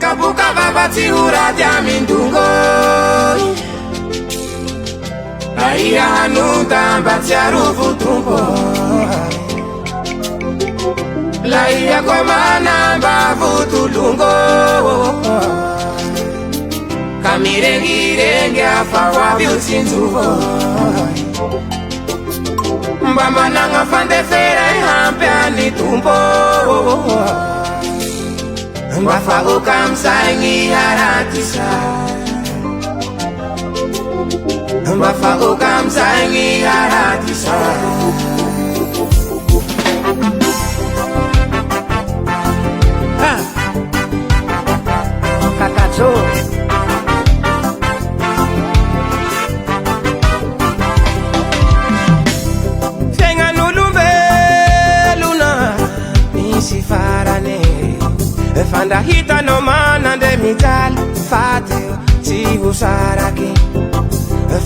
kabuka babati urati amindungo Aia hanuta bati arufu tumpo Laia komana bavu tulungo Kamirengi afawa biusinzuvo Mbamba nanga fande fere hampe anitumpo Mbafa ukamsaingi haratisa Mbafa ukamsaingi haratisa Kakacho Fenga nulumbe luna Nisi farane Fanda hita no mana de mital Fateo si usaraki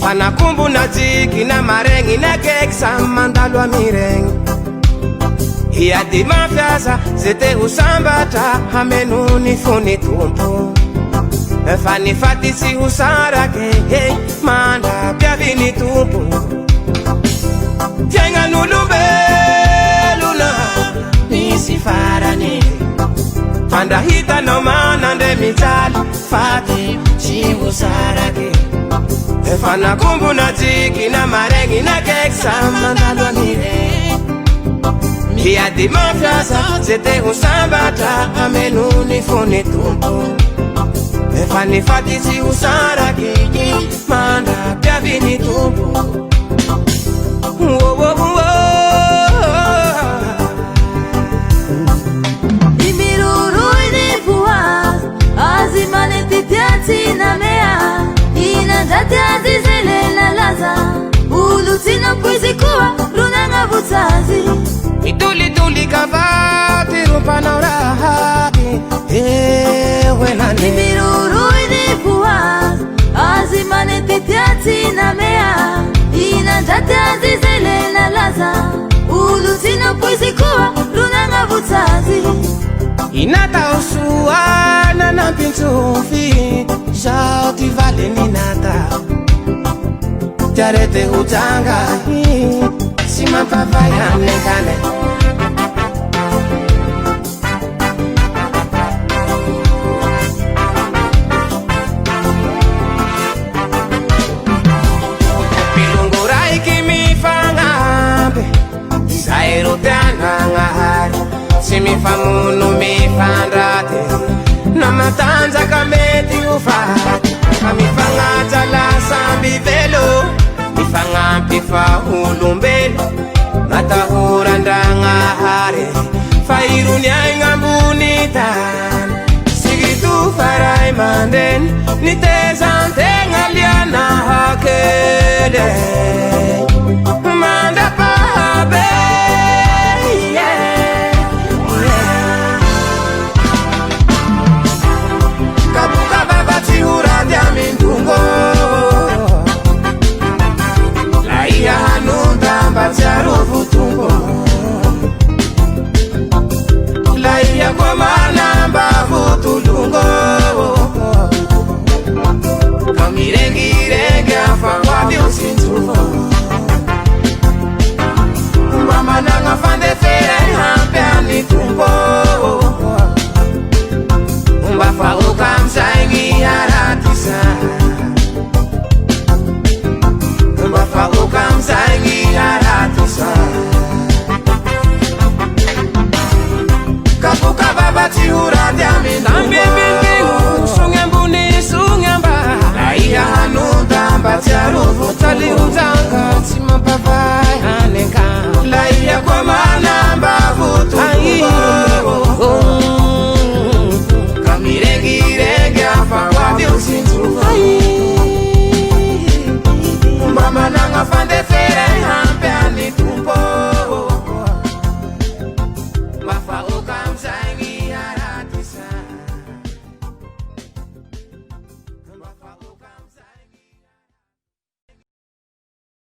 Fana kumbu na jiki na marengi na keksa mandalo a mirengi Ia di mafiasa zete usambata hamenu ni funi tumpu Fani fati si usaraki hey, manda piavi ni tumpu Tienga nulube luna Nisi farani Fanda hita no mana de mitali Fati chivu saraki Fana kumbu na jiki na marengi na keksa mandalo mire Ia di mafiasa zete usambata amenu ni funi tumpu Fani fati si usaraki Manda piavi ni tumpu Tina mea ina jati azizele na laza ulutina puizi kuwa lunanga butazi Ituli tuli kavati rupana urahati Ewe Imiruru idipua azimane titiati na mea ina jati azizele na laza ulutina puizi kuwa lunanga butazi Inata usuana na pintufi Jao ti vale ninata Jarete hujanga Sima papaya nekane Pilungurai kimi fangambe Sairo teana ngahari Simi famunu mi fandrate Namatanza kameti ufati Kamifangata la sambi velo Mifangampi fa ulumbelo Matahura ndanga hare Fairuni aingambunitan Sigitu farai manden Nitezante ngaliana hakele